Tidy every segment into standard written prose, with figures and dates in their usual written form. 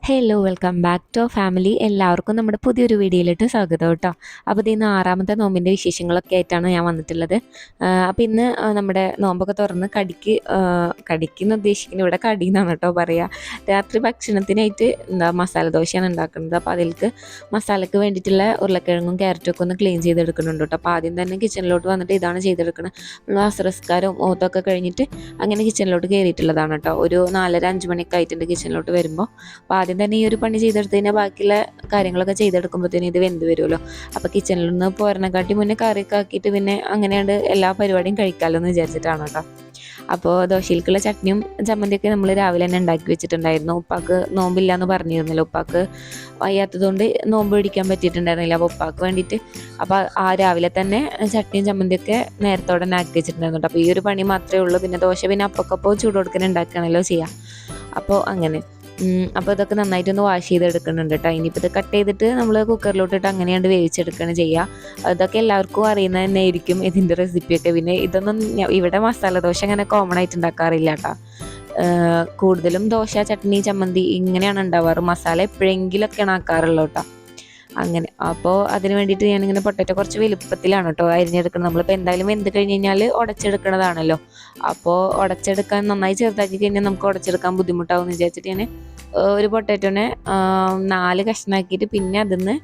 Hello welcome back to family. എല്ലാവർക്കും നമ്മുടെ പുതിയൊരു വീഡിയോയിലിട്ട് സ്വാഗതം കേട്ടോ. അപ്പോൾ ഇന്ന് ആറാമത്തെ നോമ്പിൻ്റെ വിശേഷങ്ങളൊക്കെ ആയിട്ടാണ് ഞാൻ വന്നിട്ടുള്ളത്. അപ്പോൾ ഇന്ന് നമ്മുടെ നോമ്പൊക്കെ തുറന്ന് കടിക്കുന്ന ഉദ്ദേശിക്കുന്നത് ഇവിടെ കടി എന്നാണ് കേട്ടോ പറയുക. രാത്രി ഭക്ഷണത്തിനായിട്ട് മസാല ദോശയാണ് ഉണ്ടാക്കുന്നത്. അപ്പോൾ അതിലേക്ക് മസാലയ്ക്ക് വേണ്ടിയിട്ടുള്ള ഉരുളക്കിഴങ്ങും ക്യാരറ്റും ഒക്കെ ഒന്ന് ക്ലീൻ ചെയ്തെടുക്കുന്നുണ്ട് കേട്ടോ. അപ്പോൾ ആദ്യം തന്നെ കിച്ചണിലോട്ട് വന്നിട്ട് ഇതാണ് ചെയ്തെടുക്കുന്നത്. അസ്രസ്കാരവും ഓത്തൊക്കെ കഴിഞ്ഞിട്ട് അങ്ങനെ കിച്ചണിലോട്ട് കയറിയിട്ടുള്ളതാണ് കേട്ടോ. ഒരു 4:30-5 മണിയൊക്കെ ആയിട്ടുണ്ട് കിച്ചണിലോട്ട് വരുമ്പോൾ. അപ്പോൾ ആദ്യം തന്നെ ഈ ഒരു പണി ചെയ്തെടുത്ത് കഴിഞ്ഞാൽ ബാക്കിയുള്ള കാര്യങ്ങളൊക്കെ ചെയ്തെടുക്കുമ്പോഴത്തേനും ഇത് വെന്ത് വരുമല്ലോ. അപ്പോൾ കിച്ചണിൽ നിന്ന് പോരണക്കാട്ടി മുന്നേ കറിയൊക്കെ ആക്കിയിട്ട് പിന്നെ അങ്ങനെയാണ് എല്ലാ പരിപാടിയും കഴിക്കാമല്ലോ എന്ന് വിചാരിച്ചിട്ടാണ് കേട്ടോ. അപ്പോൾ ദോശയിലേക്കുള്ള ചട്നിയും ചമ്മന്തിയൊക്കെ നമ്മൾ രാവിലെ തന്നെ ഉണ്ടാക്കി വെച്ചിട്ടുണ്ടായിരുന്നു. ഉപ്പാക്ക് നോമ്പില്ല എന്ന് പറഞ്ഞിരുന്നല്ലോ. ഉപ്പാക്ക് വയ്യാത്തതുകൊണ്ട് നോമ്പ് പിടിക്കാൻ പറ്റിയിട്ടുണ്ടായിരുന്നില്ല. അപ്പോൾ ഉപ്പാക്ക് വേണ്ടിയിട്ട് അപ്പോൾ ആ രാവിലെ തന്നെ ചട്നിയും ചമ്മന്തിയൊക്കെ നേരത്തോടെ തന്നെ ആക്കി വെച്ചിട്ടുണ്ടായിരുന്നു കേട്ടോ. അപ്പോൾ ഈ ഒരു പണി മാത്രമേ ഉള്ളൂ. പിന്നെ ദോശ പിന്നെ അപ്പൊക്കപ്പോൾ ചൂട് കൊടുക്കാൻ ഉണ്ടാക്കുകയാണല്ലോ ചെയ്യുക. അപ്പോൾ അങ്ങനെ അപ്പോൾ ഇതൊക്കെ നന്നായിട്ടൊന്ന് വാഷ് ചെയ്തെടുക്കുന്നുണ്ട് കേട്ടോ. ഇനിയിപ്പോൾ ഇത് കട്ട് ചെയ്തിട്ട് നമ്മൾ കുക്കറിലോട്ടിട്ട് അങ്ങനെയാണ്ട് വേവിച്ചെടുക്കുകയാണ് ചെയ്യുക. അതൊക്കെ എല്ലാവർക്കും അറിയുന്നത് തന്നെ ആയിരിക്കും ഇതിൻ്റെ റെസിപ്പിയൊക്കെ. പിന്നെ ഇതൊന്നും ഇവിടെ മസാല ദോശ അങ്ങനെ കോമൺ ആയിട്ട് ഉണ്ടാക്കാറില്ല കേട്ടോ. കൂടുതലും ദോശ, ചട്നി, ചമ്മന്തി ഇങ്ങനെയാണ് ഉണ്ടാവാറ്. മസാല എപ്പോഴെങ്കിലുമൊക്കെയാണ് ആക്കാറുള്ളൂ കേട്ടോ. അങ്ങനെ അപ്പോൾ അതിന് വേണ്ടിയിട്ട് ഞാനിങ്ങനെ പൊട്ടറ്റോ കുറച്ച് വലുപ്പത്തിലാണ് കേട്ടോ അരിഞ്ഞെടുക്കുന്നത്. നമ്മളിപ്പോൾ എന്തായാലും വെന്ത് കഴിഞ്ഞ് കഴിഞ്ഞാൽ ഉടച്ചെടുക്കുന്നതാണല്ലോ. അപ്പോൾ ഉടച്ചെടുക്കാൻ നന്നായി ചെറുതാക്കി കഴിഞ്ഞാൽ നമുക്ക് ഉടച്ചെടുക്കാൻ ബുദ്ധിമുട്ടാവും എന്ന് വിചാരിച്ചിട്ട് ഞാൻ ഒരു പൊട്ടറ്റോനെ 4 കഷ്ണമാക്കിയിട്ട് പിന്നെ അതിന്ന്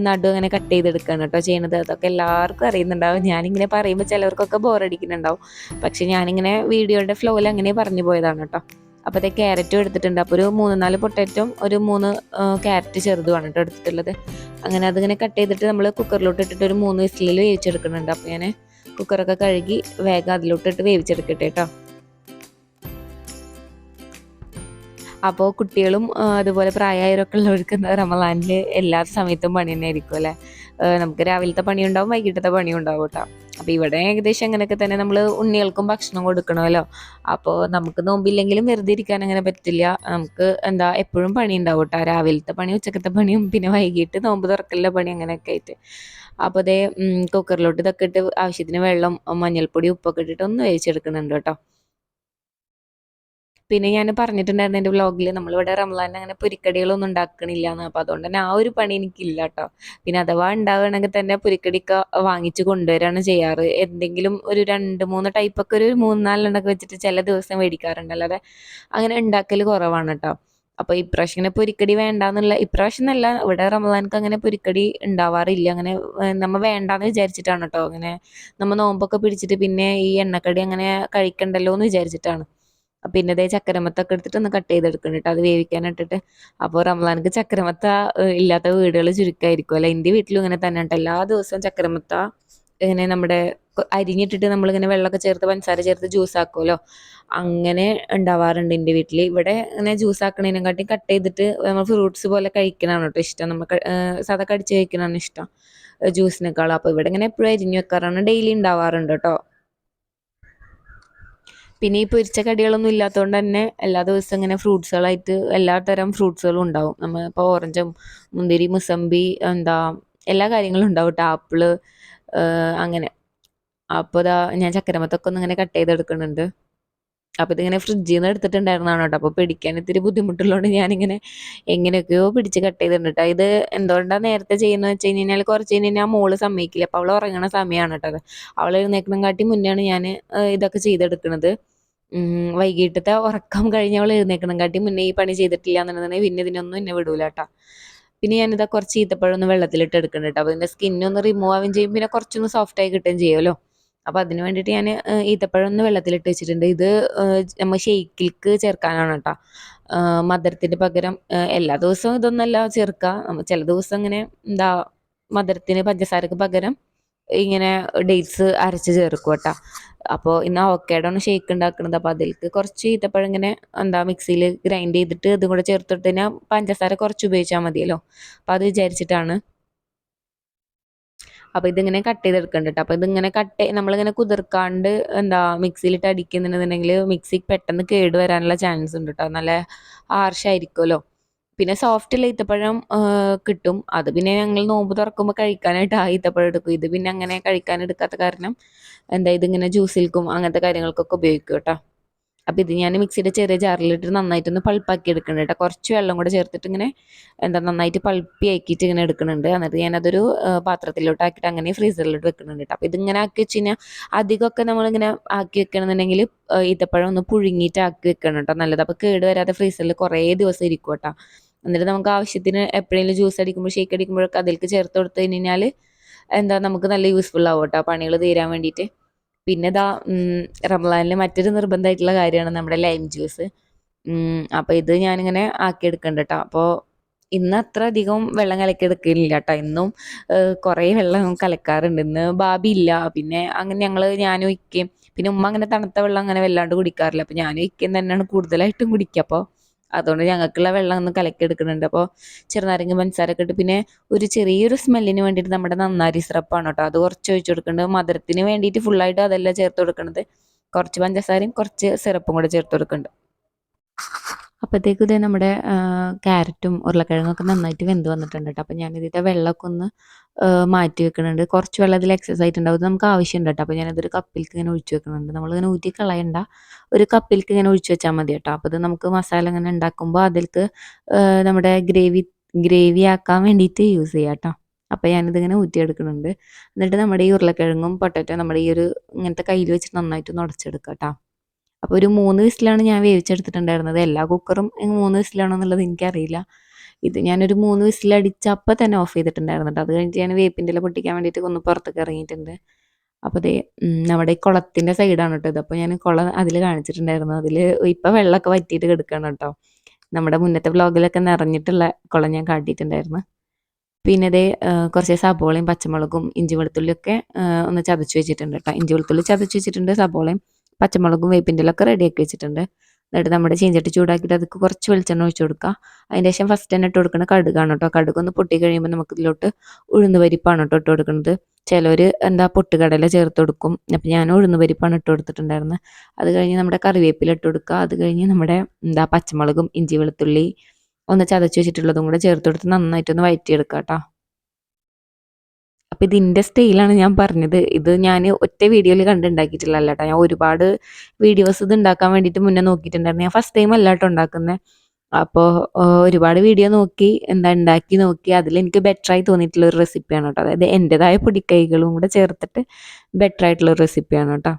നടു അങ്ങനെ കട്ട് ചെയ്തെടുക്കുകയാണ് കേട്ടോ ചെയ്യുന്നത്. അതൊക്കെ എല്ലാവർക്കും അറിയുന്നുണ്ടാവും. ഞാനിങ്ങനെ പറയുമ്പോൾ ചിലവർക്കൊക്കെ ബോറടിക്കുന്നുണ്ടാവും. പക്ഷെ ഞാനിങ്ങനെ വീഡിയോയുടെ ഫ്ലോയിൽ അങ്ങനെ പറഞ്ഞു പോയതാണ് കേട്ടോ. അപ്പോൾ അതേ ക്യാരറ്റും എടുത്തിട്ടുണ്ട്. അപ്പോൾ ഒരു 3-4 പൊട്ടാറ്റോയും ഒരു 3 ക്യാരറ്റ് ചെറുതുമാണ് കേട്ടോ എടുത്തിട്ടുള്ളത്. അങ്ങനെ അതിങ്ങനെ കട്ട് ചെയ്തിട്ട് നമ്മൾ കുക്കറിലോട്ട് ഇട്ടിട്ട് ഒരു 3 വിസിലിൽ വേവിച്ചെടുക്കുന്നുണ്ട്. അപ്പോൾ ഞാൻ കുക്കറൊക്കെ കഴുകി വേഗം അതിലോട്ടിട്ട് വേവിച്ചെടുക്കട്ടെ കേട്ടോ. അപ്പോൾ കുട്ടികളും അതുപോലെ പ്രായമായവരൊക്കെ ഉള്ളവർക്ക് റമളാനിൽ എല്ലാ സമയത്തും പണി തന്നെ ആയിരിക്കും അല്ലേ. നമുക്ക് രാവിലത്തെ പണിയുണ്ടാവും, വൈകിട്ടത്തെ പണിയും ഉണ്ടാവും കേട്ടോ. അപ്പോൾ ഇവിടെ ഏകദേശം അങ്ങനെയൊക്കെ തന്നെ നമ്മൾ ഉണ്ണികൾക്കും ഭക്ഷണം കൊടുക്കണമല്ലോ. അപ്പോൾ നമുക്ക് നോമ്പില്ലെങ്കിലും വെറുതെ ഇരിക്കാൻ അങ്ങനെ പറ്റില്ല. നമുക്ക് എപ്പോഴും പണി ഉണ്ടാവും കേട്ടോ. രാവിലത്തെ പണി, ഉച്ചക്കത്തെ പണിയും പിന്നെ വൈകിട്ട് നോമ്പ് തുറക്കലിൻ്റെ പണി അങ്ങനെയൊക്കെ ആയിട്ട്. അപ്പോൾ അതേ കുക്കറിലോട്ട് ഇതൊക്കെ ഇട്ട് ആവശ്യത്തിന് വെള്ളം, മഞ്ഞൾപ്പൊടി, ഉപ്പൊക്കെ ഇട്ടിട്ട് ഒന്ന് വേവിച്ചെടുക്കുന്നുണ്ട് കേട്ടോ. പിന്നെ ഞാൻ പറഞ്ഞിട്ടുണ്ടായിരുന്നു എൻ്റെ വ്ളോഗിൽ നമ്മളിവിടെ റംളാനിന് അങ്ങനെ പൊരിക്കടികളൊന്നും ഉണ്ടാക്കണില്ല എന്ന്. അപ്പോൾ അതുകൊണ്ട് തന്നെ ആ ഒരു പണി എനിക്കില്ല കേട്ടോ. പിന്നെ അഥവാ ഉണ്ടാവുകയാണെങ്കിൽ തന്നെ പൊരിക്കടിയൊക്കെ വാങ്ങിച്ച് കൊണ്ടുവരികയാണ് ചെയ്യാറ്. എന്തെങ്കിലും ഒരു 2-3 ടൈപ്പൊക്കെ ഒരു 3-4 വെച്ചിട്ട് ചില ദിവസം മേടിക്കാറുണ്ട്. അല്ലാതെ അങ്ങനെ ഉണ്ടാക്കൽ കുറവാണ് കേട്ടോ. അപ്പോൾ ഇപ്രാവശ്യം ഇങ്ങനെ പൊരിക്കടി വേണ്ടാന്നുള്ള, ഇപ്രാവശ്യം എന്നല്ല, ഇവിടെ റമദാനക്ക് അങ്ങനെ പൊരിക്കടി ഉണ്ടാവാറില്ല. അങ്ങനെ നമ്മൾ വേണ്ടാന്ന് വിചാരിച്ചിട്ടാണ് കേട്ടോ. അങ്ങനെ നമ്മൾ നോമ്പൊക്കെ പിടിച്ചിട്ട് പിന്നെ ഈ എണ്ണക്കടി അങ്ങനെ കഴിക്കണ്ടല്ലോ എന്ന് വിചാരിച്ചിട്ടാണ്. പിന്നെ ഇതേ ചക്കരമത്തൊക്കെ എടുത്തിട്ട് ഒന്ന് കട്ട് ചെയ്തെടുക്കണം കേട്ടോ, അത് വേവിക്കാനിട്ടിട്ട്. അപ്പോൾ റംളാനക്ക് ചക്കരമത്ത ഇല്ലാത്ത വീടുകൾ ചുരുക്കമായിരിക്കും അല്ലേ. എൻ്റെ വീട്ടിലും ഇങ്ങനെ തന്നെ കേട്ടോ. എല്ലാ ദിവസവും ചക്കരമത്ത ഇങ്ങനെ നമ്മുടെ അരിഞ്ഞിട്ടിട്ട് നമ്മളിങ്ങനെ വെള്ളമൊക്കെ ചേർത്ത് പഞ്ചസാര ചേർത്ത് ജ്യൂസ് ആക്കുമല്ലോ, അങ്ങനെ ഉണ്ടാവാറുണ്ട് എൻ്റെ വീട്ടിൽ. ഇവിടെ ഇങ്ങനെ ജ്യൂസ് ആക്കണതിനെക്കാട്ടി കട്ട് ചെയ്തിട്ട് നമ്മൾ ഫ്രൂട്ട്സ് പോലെ കഴിക്കണതാണ് കേട്ടോ ഇഷ്ടം. നമുക്ക് സാധാ കടിച്ച് കഴിക്കണതാണ് ഇഷ്ടം ജ്യൂസിനേക്കാളും. അപ്പോൾ ഇവിടെ ഇങ്ങനെ എപ്പോഴും അരിഞ്ഞു വെക്കാറാണ്, ഡെയിലി ഉണ്ടാവാറുണ്ട് കേട്ടോ. പിന്നെ ഈ പൊരിച്ച കടികളൊന്നും ഇല്ലാത്തതുകൊണ്ട് തന്നെ എല്ലാ ദിവസവും ഇങ്ങനെ ഫ്രൂട്ട്സുകളായിട്ട് എല്ലാ തരം ഫ്രൂട്ട്സുകളും ഉണ്ടാവും. നമ്മൾ ഇപ്പോൾ ഓറഞ്ചും മുന്തിരി, മുസമ്പി, എല്ലാ കാര്യങ്ങളും ഉണ്ടാവും കേട്ടോ. ആപ്പിള് അങ്ങനെ. അപ്പോൾ ഞാൻ ചക്കരമത്തൊക്കെ ഒന്ന് ഇങ്ങനെ കട്ട് ചെയ്തെടുക്കുന്നുണ്ട്. അപ്പോൾ ഇതിങ്ങനെ ഫ്രിഡ്ജിൽ നിന്ന് എടുത്തിട്ടുണ്ടായിരുന്നതാണ് കേട്ടോ. അപ്പോൾ പിടിക്കാൻ ഇത്തിരി ബുദ്ധിമുട്ടുള്ളതുകൊണ്ട് ഞാനിങ്ങനെ എങ്ങനെയൊക്കെയോ പിടിച്ച് കട്ട് ചെയ്തിട്ടുണ്ട് കേട്ടോ. ഇത് എന്തുകൊണ്ടാണ് നേരത്തെ ചെയ്യുന്നത് വെച്ച് കഴിഞ്ഞാൽ കുറച്ച് കഴിഞ്ഞ് കഴിഞ്ഞാൽ മോള് സമ്മതിക്കില്ല. അപ്പോൾ അവൾ ഉറങ്ങണ സമയമാണ് കേട്ടോ അത്. അവൾ എഴുന്നേൽക്കണകാട്ടി മുന്നെയാണ് ഞാൻ ഇതൊക്കെ ചെയ്തെടുക്കുന്നത്. വൈകിട്ടത്തെ ഉറക്കം കഴിഞ്ഞ് അവൾ എഴുന്നേൽക്കണകാട്ടി മുന്നേ ഈ പണി ചെയ്തിട്ടില്ല എന്നുണ്ടെന്നുണ്ടെങ്കിൽ പിന്നെ ഇതിനൊന്നും എന്നെ വിടൂല കേട്ടോ. പിന്നെ ഞാനിതാ കുറച്ച് ഈത്തപ്പഴം ഒന്ന് വെള്ളത്തിലിട്ട് എടുക്കുന്നുണ്ട് കേട്ടോ. അപ്പോൾ ഇതിൻ്റെ സ്കിന്നൊന്ന് റിമൂവ് ആവുകയും ചെയ്യും, പിന്നെ കുറച്ചൊന്ന് സോഫ്റ്റായി കിട്ടുകയും ചെയ്യുമല്ലോ. അപ്പോൾ അതിന് വേണ്ടിയിട്ട് ഞാൻ ഈത്തപ്പഴം ഒന്ന് വെള്ളത്തിലിട്ട് വെച്ചിട്ടുണ്ട്. ഇത് നമ്മൾ ഷെയ്ക്കിലേക്ക് ചേർക്കാനാണ് കേട്ടോ. മധുരത്തിന് പകരം എല്ലാ ദിവസവും ഇതൊന്നല്ല ചേർക്കുക. ചില ദിവസം ഇങ്ങനെ മധുരത്തിന് പഞ്ചസാരക്ക് പകരം ഇങ്ങനെ ഡേറ്റ്സ് അരച്ച് ചേർക്കും കേട്ടോ. അപ്പോൾ ഇന്ന് അവക്കാഡോണ് ഷേക്ക് ഉണ്ടാക്കുന്നത്. അപ്പോൾ അതിലേക്ക് കുറച്ച് ഈത്തപ്പഴം ഇങ്ങനെ മിക്സിയിൽ ഗ്രൈൻഡ് ചെയ്തിട്ട് ഇതും കൂടെ ചേർത്തിട്ട് കഴിഞ്ഞാൽ പഞ്ചസാര കുറച്ച് ഉപയോഗിച്ചാൽ മതിയല്ലോ. അപ്പോൾ അത് വിചാരിച്ചിട്ടാണ്. അപ്പോൾ ഇതിങ്ങനെ കട്ട് ചെയ്തെടുക്കുന്നുണ്ട് കേട്ടോ. അപ്പോൾ ഇതിങ്ങനെ നമ്മളിങ്ങനെ കുതിർക്കാണ്ട് മിക്സിയിലിട്ട് അടിക്കുന്നുണ്ടെന്നുണ്ടെങ്കിൽ മിക്സി പെട്ടെന്ന് കേട് വരാനുള്ള ചാൻസ് ഉണ്ട് കേട്ടോ. നല്ല ഹാർഷായിരിക്കുമല്ലോ. പിന്നെ സോഫ്റ്റുള്ള ഈത്തപ്പഴം കിട്ടും. അത് പിന്നെ ഞങ്ങൾ നോമ്പ് തുറക്കുമ്പോൾ കഴിക്കാനായിട്ട് ആ ഈത്തപ്പഴം എടുക്കും. ഇത് പിന്നെ അങ്ങനെ കഴിക്കാൻ എടുക്കാത്ത കാരണം ഇതിങ്ങനെ ജ്യൂസിൽക്കും അങ്ങനത്തെ കാര്യങ്ങൾക്കൊക്കെ ഉപയോഗിക്കും കേട്ടോ. അപ്പോൾ ഇത് ഞാൻ മിക്സിയുടെ ചെറിയ ജാറിലിട്ട് നന്നായിട്ടൊന്ന് പൾപ്പാക്കി എടുക്കുന്നുണ്ട് കേട്ടോ. കുറച്ച് വെള്ളം കൂടെ ചേർത്തിട്ട് ഇങ്ങനെ നന്നായിട്ട് പൾപ്പി ആക്കിയിട്ട് ഇങ്ങനെ എടുക്കുന്നുണ്ട്. എന്നിട്ട് ഞാനതൊരു പാത്രത്തിലോട്ട് ആക്കിയിട്ട് അങ്ങനെ ഫ്രീസറിലോട്ട് വെക്കുന്നുണ്ട് കേട്ടോ. അപ്പോൾ ഇതിങ്ങനെ ആക്കി വെച്ച് കഴിഞ്ഞാൽ അധികമൊക്കെ നമ്മളിങ്ങനെ ആക്കി വെക്കണമെന്നുണ്ടെങ്കിൽ ഈത്തപ്പഴം ഒന്ന് പുഴുങ്ങിയിട്ട് ആക്കി വെക്കണം കേട്ടോ നല്ലത്. അപ്പോൾ കേട് വരാതെ ഫ്രീസറിൽ കുറേ ദിവസം ഇരിക്കും കേട്ടോ. എന്നിട്ട് നമുക്ക് ആവശ്യത്തിന് എപ്പോഴെങ്കിലും ജ്യൂസ് അടിക്കുമ്പോൾ ഷേക്ക് അടിക്കുമ്പോഴൊക്കെ അതിലേക്ക് ചേർത്ത് കൊടുത്തു കഴിഞ്ഞാൽ നമുക്ക് നല്ല യൂസ്ഫുൾ ആവും കേട്ടോ പണികൾ തീരാൻ വേണ്ടിയിട്ട്. പിന്നെ റമളാനിൽ മറ്റൊരു നിർബന്ധമായിട്ടുള്ള കാര്യമാണ് നമ്മുടെ ലൈം ജ്യൂസ്. അപ്പോൾ ഇത് ഞാനിങ്ങനെ ആക്കിയെടുക്കുന്നുണ്ട് കേട്ടോ. അപ്പോൾ ഇന്ന് അത്ര അധികം വെള്ളം കലക്കി എടുക്കലില്ല കേട്ടോ. ഇന്നും കുറേ വെള്ളം കലക്കാറുണ്ട്. ഇന്ന് ബാബി ഇല്ല, പിന്നെ അങ്ങനെ ഞാനും ഇക്കയും, പിന്നെ ഉമ്മ അങ്ങനെ തണുത്ത വെള്ളം അങ്ങനെ വല്ലാണ്ട് കുടിക്കാറില്ല. അപ്പോൾ ഞാനും ഇക്കയും തന്നെയാണ് കൂടുതലായിട്ടും കുടിക്കുക. അപ്പോൾ അതുകൊണ്ട് ഞങ്ങൾക്കുള്ള വെള്ളം ഒന്ന് കലക്കി എടുക്കുന്നുണ്ട്. അപ്പോൾ ചെറുനാരങ്ങ പഞ്ചസാരൊക്കെ ഇട്ട്, പിന്നെ ഒരു ചെറിയൊരു സ്മെല്ലിന് വേണ്ടിയിട്ട് നമ്മുടെ നന്നാരി സിറപ്പാണ് കേട്ടോ, അത് കുറച്ച് ഒഴിച്ച് കൊടുക്കുന്നുണ്ട്. മധുരത്തിന് വേണ്ടിയിട്ട് ഫുള്ളായിട്ട് അതല്ല ചേർത്ത് കൊടുക്കുന്നത്, കുറച്ച് പഞ്ചസാരയും കുറച്ച് സിറപ്പും കൂടെ ചേർത്ത് കൊടുക്കുന്നുണ്ട്. അപ്പോഴത്തേക്കും ഇതേ നമ്മുടെ ക്യാരറ്റും ഉരുളക്കിഴങ്ങൊക്കെ നന്നായിട്ട് വെന്ത് വന്നിട്ടുണ്ട് കേട്ടോ. അപ്പോൾ ഞാനിതിൻ്റെ വെള്ളമൊക്കെ ഒന്ന് മാറ്റി വെക്കുന്നുണ്ട്. കുറച്ച് വെള്ളം ഇതിൽ എക്സസ് ആയിട്ടുണ്ടാവും, ഇത് നമുക്ക് ആവശ്യമുണ്ട് കേട്ടോ. അപ്പോൾ ഞാനതൊരു കപ്പിലേക്ക് ഇങ്ങനെ ഒഴിച്ച് വെക്കുന്നുണ്ട്. നമ്മളിങ്ങനെ ഊറ്റി കളയണ്ട, ഒരു കപ്പിലേക്ക് ഇങ്ങനെ ഒഴിച്ച് വെച്ചാൽ മതി കേട്ടോ. അപ്പോൾ ഇത് നമുക്ക് മസാല ഇങ്ങനെ ഉണ്ടാക്കുമ്പോൾ അതിലേക്ക് നമ്മുടെ ഗ്രേവി ആക്കാൻ വേണ്ടിയിട്ട് യൂസ് ചെയ്യാം കേട്ടോ. അപ്പോൾ ഞാനിതിങ്ങനെ ഊറ്റിയെടുക്കുന്നുണ്ട്. എന്നിട്ട് നമ്മുടെ ഈ ഉരുളക്കിഴങ്ങും പൊട്ടറ്റോ നമ്മുടെ ഈ ഒരു ഇങ്ങനത്തെ കയ്യിൽ വെച്ചിട്ട് നന്നായിട്ട് ഉടച്ചെടുക്കാം കേട്ടോ. അപ്പോൾ ഒരു 3 വിസിലാണ് ഞാൻ വേവിച്ചെടുത്തിട്ടുണ്ടായിരുന്നത്. എല്ലാ കുക്കറും 3 വിസിലാണോ എന്നുള്ളത് എനിക്കറിയില്ല. ഇത് ഞാനൊരു 3 വിസിലടിച്ച് അപ്പം തന്നെ ഓഫ് ചെയ്തിട്ടുണ്ടായിരുന്നു കേട്ടോ. അത് കഴിഞ്ഞിട്ട് ഞാൻ വേപ്പിൻ്റെ ഇല പൊട്ടിക്കാൻ വേണ്ടിയിട്ട് ഒന്ന് പുറത്തേക്ക് ഇറങ്ങിയിട്ടുണ്ട്. അപ്പോൾ ദേ നമ്മുടെ ഈ കുളത്തിൻ്റെ സൈഡാണ് കേട്ടോ ഇത്. അപ്പോൾ ഞാൻ കുളം അതിൽ കാണിച്ചിട്ടുണ്ടായിരുന്നു. അതിൽ ഇപ്പം വെള്ളമൊക്കെ വറ്റിയിട്ട് കിടക്കുകയാണ് കേട്ടോ. നമ്മുടെ മുന്നത്തെ വ്ളോഗിലൊക്കെ നിറഞ്ഞിട്ടുള്ള കുളം ഞാൻ കാട്ടിയിട്ടുണ്ടായിരുന്നു. പിന്നെ ദേ കുറച്ച് സബോളയും പച്ചമുളകും ഇഞ്ചി വെളുത്തുള്ളിയൊക്കെ ഒന്ന് ചതച്ച് വെച്ചിട്ടുണ്ട് കേട്ടോ. ഇഞ്ചി വെളുത്തുള്ളി ചതച്ച് വെച്ചിട്ടുണ്ട്, സബോളയും പച്ചമുളകും വേപ്പിൻ്റെ ഇലയൊക്കെ റെഡിയാക്കി വെച്ചിട്ടുണ്ട്. എന്നിട്ട് നമ്മുടെ ചീഞ്ചട്ടി ചൂടാക്കിയിട്ട് അതിലേക്ക് കുറച്ച് വെളിച്ചെണ്ണ ഒഴിച്ച് കൊടുക്കുക. അതിന് ശേഷം ഫസ്റ്റ് തന്നെ ഇട്ട് കൊടുക്കുന്നത് കടുകാണ് കേട്ടോ. കടുകൊന്ന് പൊട്ടി കഴിയുമ്പോൾ നമുക്ക് ഇതിലോട്ട് ഉഴുന്ന് പരിപ്പാണ് കേട്ടോ ഇട്ട് കൊടുക്കുന്നത്. ചിലർ പൊട്ടുകടല ചേർത്ത് കൊടുക്കും. അപ്പം ഞാൻ ഉഴുന്ന് പരിപ്പാണ് ഇട്ട് കൊടുത്തിട്ടുണ്ടായിരുന്നത്. അത് കഴിഞ്ഞ് നമ്മുടെ കറിവേപ്പില ഇട്ട് കൊടുക്കുക. അത് കഴിഞ്ഞ് നമ്മുടെ പച്ചമുളകും ഇഞ്ചി വെളുത്തുള്ളി ഒന്ന് ചതച്ച് വെച്ചിട്ടുള്ളതും കൂടെ ചേർത്ത് കൊടുത്ത് നന്നായിട്ടൊന്ന് വഴറ്റിയെടുക്കുക കേട്ടോ. അപ്പോൾ ഇതിൻ്റെ സ്റ്റൈലാണ് ഞാൻ പറഞ്ഞത്. ഇത് ഞാൻ ഒറ്റ വീഡിയോയിൽ കണ്ടുണ്ടാക്കിയിട്ടില്ല കേട്ടോ. ഞാൻ ഒരുപാട് വീഡിയോസ് ഇത് ഉണ്ടാക്കാൻ വേണ്ടിയിട്ട് മുന്നേ നോക്കിയിട്ടുണ്ടായിരുന്നു. ഞാൻ ഫസ്റ്റ് ടൈം അല്ല കേട്ടോ ഉണ്ടാക്കുന്നത്. അപ്പോൾ ഒരുപാട് വീഡിയോ നോക്കി ഉണ്ടാക്കി നോക്കി അതിലെനിക്ക് ബെറ്ററായി തോന്നിയിട്ടുള്ള ഒരു റെസിപ്പിയാണ് കേട്ടോ. അതായത് എൻ്റെതായ പൊടിക്കൈകളും കൂടെ ചേർത്തിട്ട് ബെറ്റർ ആയിട്ടുള്ള ഒരു റെസിപ്പിയാണ് കേട്ടോ.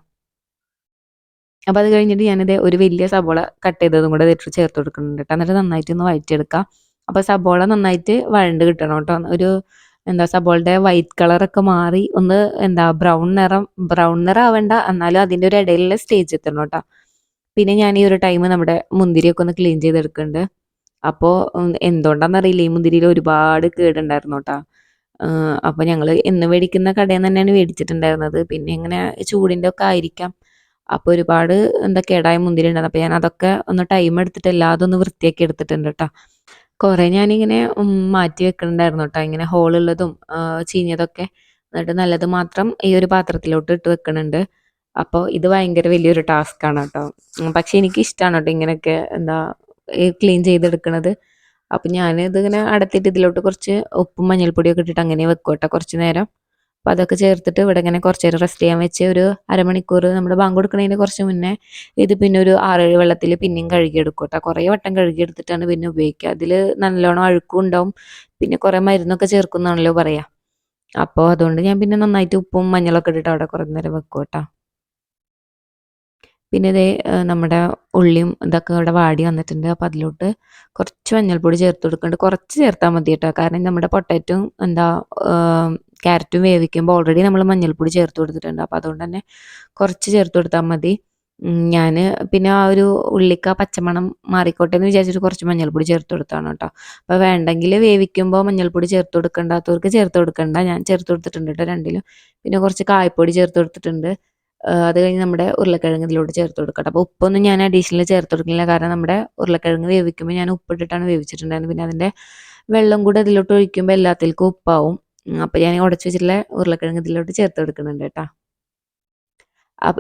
അപ്പോൾ അത് കഴിഞ്ഞിട്ട് ഞാനിത് ഒരു വലിയ സബോള കട്ട് ചെയ്തതും കൂടെ ഇതിട്ട് ചേർത്ത് കൊടുക്കുന്നുണ്ട് കേട്ടോ. എന്നിട്ട് നന്നായിട്ട് ഒന്ന് വഴറ്റിയെടുക്കുക. അപ്പോൾ സബോള നന്നായിട്ട് വഴണ്ട് കിട്ടണം കേട്ടോ. ഒരു സബോളയുടെ വൈറ്റ് കളറൊക്കെ മാറി ഒന്ന് ബ്രൗൺ നിറം ആവേണ്ട, എന്നാലും അതിൻ്റെ ഒരു ഇടയിലുള്ള സ്റ്റേജ് എത്തണം കേട്ടോ. പിന്നെ ഞാൻ ഈ ഒരു ടൈം നമ്മുടെ മുന്തിരിയൊക്കെ ഒന്ന് ക്ലീൻ ചെയ്തെടുക്കുന്നുണ്ട്. അപ്പോൾ എന്തുകൊണ്ടാണെന്നറിയില്ല, ഈ മുന്തിരിയിൽ ഒരുപാട് കേടുണ്ടായിരുന്നു കേട്ടോ. അപ്പോൾ ഞങ്ങൾ എന്ന് മേടിക്കുന്ന കടയിൽ നിന്ന് തന്നെയാണ് മേടിച്ചിട്ടുണ്ടായിരുന്നത്. പിന്നെ ഇങ്ങനെ ചൂടിൻ്റെ ഒക്കെ ആയിരിക്കാം. അപ്പോൾ ഒരുപാട് കേടായ മുന്തിരി ഉണ്ടായിരുന്നു. അപ്പോൾ ഞാൻ അതൊക്കെ ഒന്ന് ടൈം എടുത്തിട്ട് എല്ലാതും ഒന്ന് വൃത്തിയാക്കി എടുത്തിട്ടുണ്ട് കേട്ടോ. കുറേ ഞാനിങ്ങനെ മാറ്റി വെക്കുന്നുണ്ടായിരുന്നു കേട്ടോ. ഇങ്ങനെ ഹോളുള്ളതും ചീഞ്ഞതൊക്കെ. എന്നിട്ട് നല്ലത് മാത്രം ഈ ഒരു പാത്രത്തിലോട്ട് ഇട്ട് വെക്കുന്നുണ്ട്. അപ്പോൾ ഇത് ഭയങ്കര വലിയൊരു ടാസ്ക്കാണ് കേട്ടോ. പക്ഷേ എനിക്കിഷ്ടമാണ് കേട്ടോ ഇങ്ങനെയൊക്കെ ക്ലീൻ ചെയ്തെടുക്കണത്. അപ്പം ഞാനിതിങ്ങനെ അടത്തിയിട്ട് ഇതിലോട്ട് കുറച്ച് ഉപ്പും മഞ്ഞൾപ്പൊടിയൊക്കെ ഇട്ടിട്ട് അങ്ങനെ വെക്കും കേട്ടോ കുറച്ച് നേരം. അപ്പോൾ അതൊക്കെ ചേർത്തിട്ട് ഇവിടെ ഇങ്ങനെ കുറച്ച് നേരം റെസ്റ്റ് ചെയ്യാൻ വെച്ച് ഒരു അരമണിക്കൂർ നമ്മുടെ ബാങ്ക് കൊടുക്കുന്നതിന് കുറച്ച് മുന്നേ ഇത് പിന്നെ ഒരു 6-7 വെള്ളത്തിൽ പിന്നെയും കഴുകിയെടുക്കും കേട്ടോ. കുറേ വട്ടം കഴുകിയെടുത്തിട്ടാണ് പിന്നെ ഉപയോഗിക്കുക. അതിൽ നല്ലോണം അഴുക്കും ഉണ്ടാവും, പിന്നെ കുറേ മരുന്നൊക്കെ ചേർക്കുന്നതാണല്ലോ പറയുക. അപ്പോൾ അതുകൊണ്ട് ഞാൻ പിന്നെ നന്നായിട്ട് ഉപ്പും മഞ്ഞളൊക്കെ ഇട്ടിട്ട് അവിടെ കുറേ നേരം വെക്കും കേട്ടോ. പിന്നെ ഇതേ നമ്മുടെ ഉള്ളിയും ഇതൊക്കെ ഇവിടെ വാടി വന്നിട്ടുണ്ട്. അപ്പോൾ അതിലോട്ട് കുറച്ച് മഞ്ഞൾപ്പൊടി ചേർത്ത് കൊടുക്കുന്നുണ്ട്. കുറച്ച് ചേർത്താൽ മതി കേട്ടോ. കാരണം നമ്മുടെ പൊട്ടാറ്റോയും ക്യാരറ്റും വേവിക്കുമ്പോൾ ഓൾറെഡി നമ്മൾ മഞ്ഞൾപ്പൊടി ചേർത്ത് കൊടുത്തിട്ടുണ്ട്. അപ്പോൾ അതുകൊണ്ട് തന്നെ കുറച്ച് ചേർത്ത് കൊടുത്താൽ മതി. ഞാൻ പിന്നെ ആ ഒരു ഉള്ളിക്ക് ആ പച്ചമണം മാറിക്കോട്ടെ എന്ന് വിചാരിച്ചിട്ട് കുറച്ച് മഞ്ഞൾപ്പൊടി ചേർത്ത് കൊടുത്താണ് കേട്ടോ. അപ്പോൾ വേണ്ടെങ്കിൽ വേവിക്കുമ്പോൾ മഞ്ഞൾപ്പൊടി ചേർത്ത് കൊടുക്കേണ്ടാത്തവർക്ക് ചേർത്ത് കൊടുക്കണ്ട. ഞാൻ ചേർത്ത് കൊടുത്തിട്ടുണ്ട് കേട്ടോ രണ്ടിലും. പിന്നെ കുറച്ച് കായപ്പൊടി ചേർത്ത് കൊടുത്തിട്ടുണ്ട്. അത് കഴിഞ്ഞ് നമ്മുടെ ഉരുളക്കിഴങ്ങ് ഇതിലോട്ട് ചേർത്ത് കൊടുക്കട്ടെ. അപ്പോൾ ഉപ്പൊന്നും ഞാൻ അഡീഷണൽ ചേർത്ത് കൊടുക്കില്ല, കാരണം നമ്മുടെ ഉരുളക്കിഴങ്ങ് വേവിക്കുമ്പോൾ ഞാൻ ഉപ്പിട്ടിട്ടാണ് വേവിച്ചിട്ടുണ്ടായിരുന്നത്. പിന്നെ അതിൻ്റെ വെള്ളം കൂടെ ഇതിലോട്ട് ഒഴിക്കുമ്പോൾ എല്ലാത്തിൽക്കും ഉപ്പാവും. അപ്പോൾ ഞാൻ ഉടച്ച് വെച്ചിട്ടുള്ള ഉരുളക്കിഴങ്ങ് ഇതിലോട്ട് ചേർത്ത് കൊടുക്കുന്നുണ്ട് കേട്ടോ.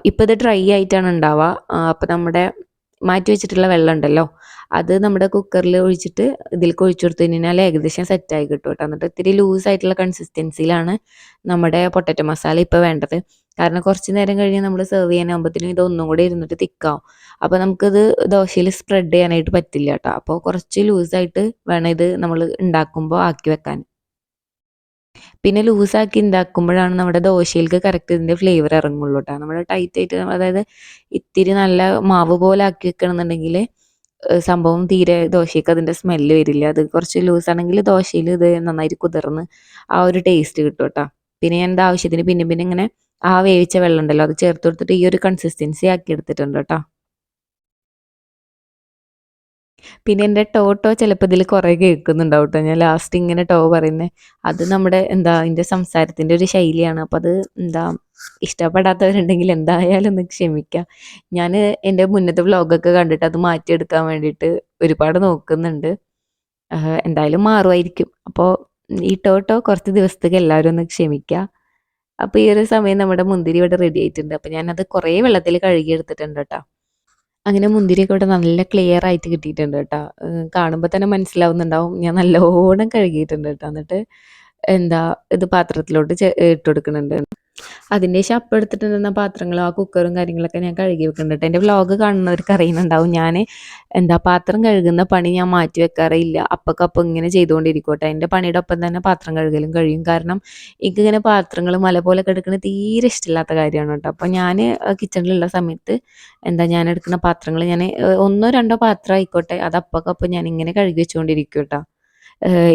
ഇപ്പോൾ ഇത് ഡ്രൈ ആയിട്ടാണ് ഉണ്ടാവുക. അപ്പോൾ നമ്മുടെ മാറ്റി വെച്ചിട്ടുള്ള വെള്ളം ഉണ്ടല്ലോ, അത് നമ്മുടെ കുക്കറിൽ ഒഴിച്ചിട്ട് ഇതിലേക്ക് ഒഴിച്ചു കൊടുത്തു കഴിഞ്ഞാൽ ഏകദേശം സെറ്റായി കിട്ടും കേട്ടോ. എന്നിട്ട് ഇത്തിരി ലൂസായിട്ടുള്ള കൺസിസ്റ്റൻസിയിലാണ് നമ്മുടെ പൊട്ടറ്റോ മസാല ഇപ്പോൾ വേണ്ടത്. കാരണം കുറച്ച് നേരം കഴിഞ്ഞ് നമ്മൾ സെർവ് ചെയ്യാനാകുമ്പോഴത്തേനും ഇത് ഒന്നും കൂടി ഇരുന്നിട്ട് തിക്കാവും. അപ്പോൾ നമുക്കിത് ദോശയിൽ സ്പ്രെഡ് ചെയ്യാനായിട്ട് പറ്റില്ല കേട്ടോ. അപ്പോൾ കുറച്ച് ലൂസായിട്ട് വേണം ഇത് നമ്മൾ ഉണ്ടാക്കുമ്പോൾ ആക്കി വെക്കാൻ. പിന്നെ ലൂസാക്കി ഉണ്ടാക്കുമ്പോഴാണ് നമ്മുടെ ദോശയിലേക്ക് കറക്റ്റ് ഇതിൻ്റെ ഫ്ലേവർ ഇറങ്ങുള്ളൂ കേട്ടോ. നമ്മൾ ടൈറ്റായിട്ട് അതായത് ഇത്തിരി നല്ല മാവ് പോലെ ആക്കി വെക്കണമെന്നുണ്ടെങ്കിൽ സംഭവം തീരെ ദോശയ്ക്ക് അതിൻ്റെ സ്മെല്ല് വരില്ല. അത് കുറച്ച് ലൂസാണെങ്കിൽ ദോശയിൽ ഇത് നന്നായിട്ട് കുതിർന്ന് ആ ഒരു ടേസ്റ്റ് കിട്ടും കേട്ടോ. പിന്നെ ഞാൻ ഇത് ആവശ്യത്തിന് പിന്നെ പിന്നെ ഇങ്ങനെ ആ വേവിച്ച വെള്ളം ഉണ്ടല്ലോ അത് ചേർത്ത് കൊടുത്തിട്ട് ഈ ഒരു കൺസിസ്റ്റൻസി ആക്കി എടുത്തിട്ടുണ്ട് കേട്ടോ. പിന്നെ എൻ്റെ ടോ ചിലപ്പോൾ ഇതിൽ കുറേ കേൾക്കുന്നുണ്ടാവും കേട്ടോ. ഞാൻ ലാസ്റ്റ് ഇങ്ങനെ പറയുന്നത് അത് നമ്മുടെ എന്താ എൻ്റെ സംസാരത്തിൻ്റെ ഒരു ശൈലിയാണ്. അപ്പോൾ അത് എന്താ ഇഷ്ടപ്പെടാത്തവരുണ്ടെങ്കിൽ എന്തായാലും ഒന്ന് ക്ഷമിക്കാം. ഞാൻ എൻ്റെ മുന്നത്തെ വ്ളോഗൊക്കെ കണ്ടിട്ട് അത് മാറ്റിയെടുക്കാൻ വേണ്ടിയിട്ട് ഒരുപാട് നോക്കുന്നുണ്ട്. എന്തായാലും മാറുമായിരിക്കും. അപ്പോൾ ഈ കുറച്ച് ദിവസത്തേക്ക് എല്ലാവരും ഒന്ന് ക്ഷമിക്കുക. അപ്പോൾ ഈ ഒരു സമയം നമ്മുടെ മുന്തിരി ഇവിടെ റെഡി ആയിട്ടുണ്ട്. അപ്പോൾ ഞാനത് കുറേ വെള്ളത്തിൽ കഴുകിയെടുത്തിട്ടുണ്ട് കേട്ടോ. അങ്ങനെ മുന്തിരിയൊക്കെ ഇവിടെ നല്ല ക്ലിയർ ആയിട്ട് കിട്ടിയിട്ടുണ്ട് കേട്ടോ. കാണുമ്പോൾ തന്നെ മനസ്സിലാവുന്നുണ്ടാവും ഞാൻ നല്ലോണം കഴുകിയിട്ടുണ്ട് കേട്ടോ. എന്നിട്ട് എന്താ ഇത് പാത്രത്തിലോട്ട് ഇട്ട് കൊടുക്കുന്നുണ്ട്. അതിൻ്റെ ശേഷം അപ്പം എടുത്തിട്ടുണ്ടെന്ന പാത്രങ്ങളും ആ കുക്കറും കാര്യങ്ങളൊക്കെ ഞാൻ കഴുകി വെക്കുന്നുണ്ട്. എൻ്റെ വ്ളോഗ് കാണുന്നവർക്ക് അറിയുന്നുണ്ടാവും ഞാൻ എന്താ പാത്രം കഴുകുന്ന പണി ഞാൻ മാറ്റി വെക്കാറില്ല. അപ്പക്കപ്പം ഇങ്ങനെ ചെയ്തുകൊണ്ടിരിക്കട്ടെ. എൻ്റെ പണിയുടെ ഒപ്പം തന്നെ പാത്രം കഴുകലും കഴിയും. കാരണം എനിക്കിങ്ങനെ പാത്രങ്ങൾ മല പോലെ കിടക്കുന്നത് തീരെ ഇഷ്ടമില്ലാത്ത കാര്യമാണ് കേട്ടോ. അപ്പോൾ ഞാൻ കിച്ചണിലുള്ള സമയത്ത് എന്താ ഞാൻ എടുക്കുന്ന പാത്രങ്ങൾ ഞാൻ ഒന്നോ രണ്ടോ പാത്രം ആയിക്കോട്ടെ അത് അപ്പക്കപ്പം ഞാൻ ഇങ്ങനെ കഴുകി വെച്ചുകൊണ്ടിരിക്കും കേട്ടോ.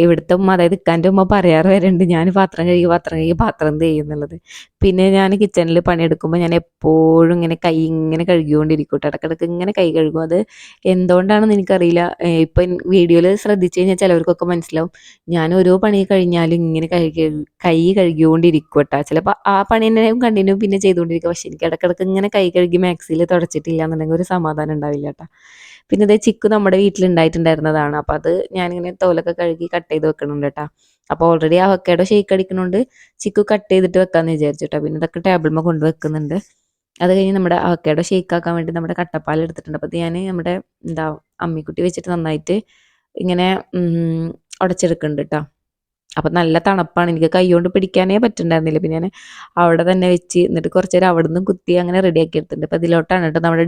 ഇവിടുത്തെ ഉമ്മ അതായത് ഇക്കാൻ്റെ ഉമ്മ പറയാറ് വരെയുണ്ട് ഞാൻ പാത്രം ചെയ്യുന്നുള്ളത്. പിന്നെ ഞാൻ കിച്ചണിൽ പണിയെടുക്കുമ്പോൾ ഞാൻ എപ്പോഴും ഇങ്ങനെ കൈ ഇങ്ങനെ കഴുകിക്കൊണ്ടിരിക്കും കേട്ടോ. ഇടയ്ക്കിടയ്ക്ക് ഇങ്ങനെ കൈ കഴുകും. അത് എന്തുകൊണ്ടാണെന്ന് എനിക്കറിയില്ല. ഇപ്പം വീഡിയോയിൽ ശ്രദ്ധിച്ച് കഴിഞ്ഞാൽ ചിലവർക്കൊക്കെ മനസ്സിലാവും. ഞാൻ ഓരോ പണി കഴിഞ്ഞാലും ഇങ്ങനെ കൈ കഴുകിക്കൊണ്ടിരിക്കും കേട്ടോ. ചിലപ്പോൾ ആ പണി തന്നെ കണ്ടിന്യൂ പിന്നെ ചെയ്തുകൊണ്ടിരിക്കുക. പക്ഷെ എനിക്ക് ഇടയ്ക്കിടയ്ക്ക് ഇങ്ങനെ കൈ കഴുകി മാക്സിയിൽ തുടച്ചിട്ടില്ല എന്നുണ്ടെങ്കിൽ ഒരു സമാധാനം ഉണ്ടാവില്ല കേട്ടോ. പിന്നെ ഇത് ചിക്കു നമ്മുടെ വീട്ടിലുണ്ടായിട്ടുണ്ടായിരുന്നതാണ്. അപ്പോൾ അത് ഞാനിങ്ങനെ തോലൊക്കെ കഴുകി കട്ട് ചെയ്ത് വെക്കുന്നുണ്ട് കേട്ടോ. അപ്പോൾ ഓൾറെഡി അവക്കേടോ ഷേക്ക് അടിക്കണോണ്ട് ചിക്കു കട്ട് ചെയ്തിട്ട് വെക്കാമെന്ന് വിചാരിച്ചിട്ടോ. പിന്നെ ഇതൊക്കെ ടേബിളിൽ കൊണ്ട് വെക്കുന്നുണ്ട്. അത് കഴിഞ്ഞ് നമ്മുടെ അവക്കേടോ ഷേക്ക് ആക്കാൻ വേണ്ടി നമ്മുടെ കട്ടപ്പാൽ എടുത്തിട്ടുണ്ട്. അപ്പോൾ ഞാൻ നമ്മുടെ എന്താ അമ്മിക്കുട്ടി വെച്ചിട്ട് നന്നായിട്ട് ഇങ്ങനെ ഉടച്ചെടുക്കുന്നുണ്ട് കേട്ടോ. അപ്പം നല്ല തണുപ്പാണ്. എനിക്ക് കൈ കൊണ്ട് പിടിക്കാനേ പറ്റുന്നുണ്ടായിരുന്നില്ല. പിന്നെ ഞാൻ അവിടെ തന്നെ വെച്ച് എന്നിട്ട് കുറച്ച് നേരം അവിടെ നിന്നും കുത്തി അങ്ങനെ റെഡിയാക്കി എടുത്തിട്ടുണ്ട്. അപ്പോൾ ഇതിലോട്ടാണ് കേട്ടോ നമ്മുടെ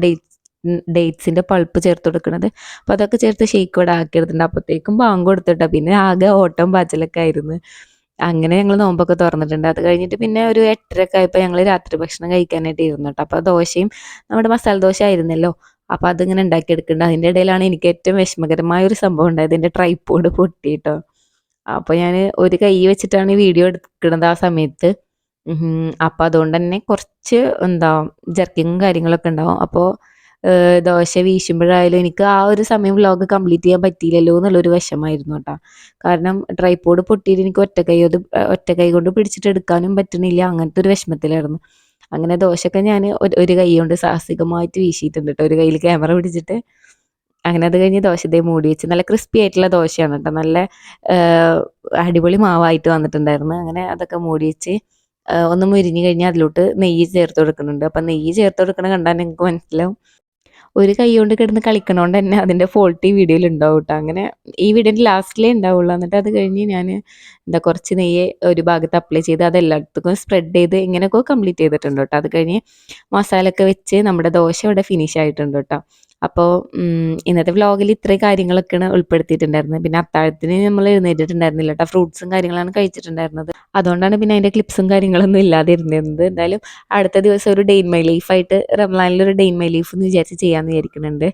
ഡേറ്റ്സിൻ്റെ പൾപ്പ് ചേർത്ത് കൊടുക്കുന്നത്. അപ്പോൾ അതൊക്കെ ചേർത്ത് ഷേക്ക് ഇവിടെ ആക്കിയെടുത്തിട്ടുണ്ട്. അപ്പോഴത്തേക്കും ബാങ്ക് കൊടുത്തിട്ടോ. പിന്നെ ആകെ ഓട്ടം പാച്ചിലൊക്കെ ആയിരുന്നു. അങ്ങനെ ഞങ്ങൾ നോമ്പൊക്കെ തുറന്നിട്ടുണ്ട്. അത് കഴിഞ്ഞിട്ട് പിന്നെ ഒരു 8:30 ആയപ്പോൾ ഞങ്ങൾ രാത്രി ഭക്ഷണം കഴിക്കാനായിട്ട് ഇരുന്നു കേട്ടോ. അപ്പോൾ ദോശയും നമ്മുടെ മസാല ദോശ ആയിരുന്നല്ലോ. അപ്പോൾ അതിങ്ങനെ ഉണ്ടാക്കിയെടുക്കുന്നുണ്ട്. അതിൻ്റെ ഇടയിലാണ് എനിക്ക് ഏറ്റവും വിഷമകരമായ ഒരു സംഭവം ഉണ്ടായത്. എൻ്റെ ട്രൈപോഡ് പൊട്ടിയിട്ടോ. അപ്പോൾ ഞാൻ ഒരു കൈ വെച്ചിട്ടാണ് വീഡിയോ എടുക്കുന്നത് ആ സമയത്ത്. അപ്പോൾ അതുകൊണ്ട് തന്നെ കുറച്ച് എന്താ ജർക്കിങ്ങും കാര്യങ്ങളൊക്കെ ഉണ്ടാവും. അപ്പോൾ ദോശ വീശുമ്പോഴായാലും എനിക്ക് ആ ഒരു സമയം വ്ലോഗ് കംപ്ലീറ്റ് ചെയ്യാൻ പറ്റിയില്ലല്ലോ എന്നുള്ളൊരു വിഷമമായിരുന്നു കേട്ടോ. കാരണം ട്രൈപോഡ് പൊട്ടിയിട്ട് എനിക്ക് ഒറ്റ കൈ കൊണ്ട് പിടിച്ചിട്ട് എടുക്കാനും പറ്റുന്നില്ല. അങ്ങനത്തെ ഒരു വിഷമത്തിലായിരുന്നു. അങ്ങനെ ദോശയൊക്കെ ഞാൻ ഒരു കൈ കൊണ്ട് സാഹസികമായിട്ട് വീശിയിട്ടുണ്ട് കേട്ടോ. ഒരു കയ്യിൽ ക്യാമറ പിടിച്ചിട്ട്. അങ്ങനെ അത് കഴിഞ്ഞ് ദോശ മൂടി വെച്ച് നല്ല ക്രിസ്പി ആയിട്ടുള്ള ദോശയാണ് കേട്ടോ. നല്ല അടിപൊളി മാവായിട്ട് വന്നിട്ടുണ്ടായിരുന്നു. അങ്ങനെ അതൊക്കെ മൂടി വെച്ച് ഒന്ന് മുരിഞ്ഞ് കഴിഞ്ഞാൽ അതിലോട്ട് നെയ്യ് ചേർത്ത് കൊടുക്കുന്നുണ്ട്. അപ്പം നെയ്യ് ചേർത്ത് കൊടുക്കണ കണ്ടാൽ നിങ്ങൾക്ക് മനസ്സിലാവും. ഒരു കൈ കൊണ്ട് കിടന്ന് കളിക്കണോണ്ട് തന്നെ അതിൻ്റെ ഫോൾട്ട് ഈ വീഡിയോയിൽ ഉണ്ടാവും കേട്ടോ. അങ്ങനെ ഈ വീഡിയോൻ്റെ ലാസ്റ്റിലേ ഉണ്ടാവുള്ളൂ. എന്നിട്ട് അത് കഴിഞ്ഞ് ഞാൻ എന്താ കുറച്ച് നെയ്യ് ഒരു ഭാഗത്ത് അപ്ലൈ ചെയ്ത് അത് എല്ലായിടത്തേക്കും സ്പ്രെഡ് ചെയ്ത് ഇങ്ങനെയൊക്കെ കംപ്ലീറ്റ് ചെയ്തിട്ടുണ്ട് കേട്ടോ. അത് കഴിഞ്ഞ് മസാലയൊക്കെ വെച്ച് നമ്മുടെ ദോശ ഇവിടെ ഫിനിഷ് ആയിട്ടുണ്ട് കേട്ടോ. അപ്പോൾ ഇന്നത്തെ വ്ലോഗിൽ ഇത്രയും കാര്യങ്ങളൊക്കെയാണ് ഉൾപ്പെടുത്തിയിട്ടുണ്ടായിരുന്നത്. പിന്നെ അത്താഴത്തിന് നമ്മൾ എഴുന്നേറ്റിട്ടുണ്ടായിരുന്നില്ല കേട്ടോ. ഫ്രൂട്ട്സും കാര്യങ്ങളാണ് കഴിച്ചിട്ടുണ്ടായിരുന്നത്. അതുകൊണ്ടാണ് പിന്നെ അതിൻ്റെ ക്ലിപ്സും കാര്യങ്ങളൊന്നും ഇല്ലാതിരുന്നത്. എന്തായാലും അടുത്ത ദിവസം ഒരു ഡേ ഇൻ മൈ ലൈഫായിട്ട് റംസാനിലൊരു ഡേ ഇൻ മൈ ലൈഫ് എന്ന് വിചാരിച്ച് ചെയ്യാമെന്ന് വിചാരിക്കുന്നുണ്ട്.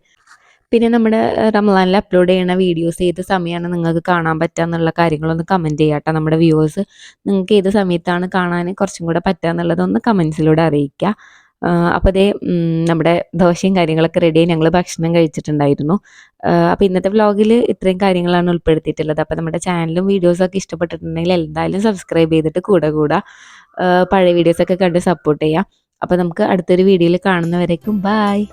പിന്നെ നമ്മുടെ റംസാനിൽ അപ്ലോഡ് ചെയ്യുന്ന വീഡിയോസ് ഏത് സമയമാണ് നിങ്ങൾക്ക് കാണാൻ പറ്റുക എന്നുള്ള കാര്യങ്ങളൊന്ന് കമൻറ്റ് ചെയ്യാം കേട്ടോ. നമ്മുടെ വ്യൂവേഴ്സ് നിങ്ങൾക്ക് ഏത് സമയത്താണ് കാണാൻ കുറച്ചും കൂടെ പറ്റുക എന്നുള്ളതൊന്ന് കമൻസിലൂടെ അറിയിക്കുക. അപ്പോൾ അതേ നമ്മുടെ ദോശയും കാര്യങ്ങളൊക്കെ റെഡിയായി ഞങ്ങൾ ഭക്ഷണം കഴിച്ചിട്ടുണ്ടായിരുന്നു. അപ്പോൾ ഇന്നത്തെ വ്ലോഗിൽ ഇത്രയും കാര്യങ്ങളാണ് ഉൾപ്പെടുത്തിയിട്ടുള്ളത്. അപ്പോൾ നമ്മുടെ ചാനലും വീഡിയോസൊക്കെ ഇഷ്ടപ്പെട്ടിട്ടുണ്ടെങ്കിൽ എന്തായാലും സബ്സ്ക്രൈബ് ചെയ്തിട്ട് കൂടെ പഴയ വീഡിയോസൊക്കെ കണ്ട് സപ്പോർട്ട് ചെയ്യാം. അപ്പോൾ നമുക്ക് അടുത്തൊരു വീഡിയോയിൽ കാണുന്നവരേക്കും ബായ്.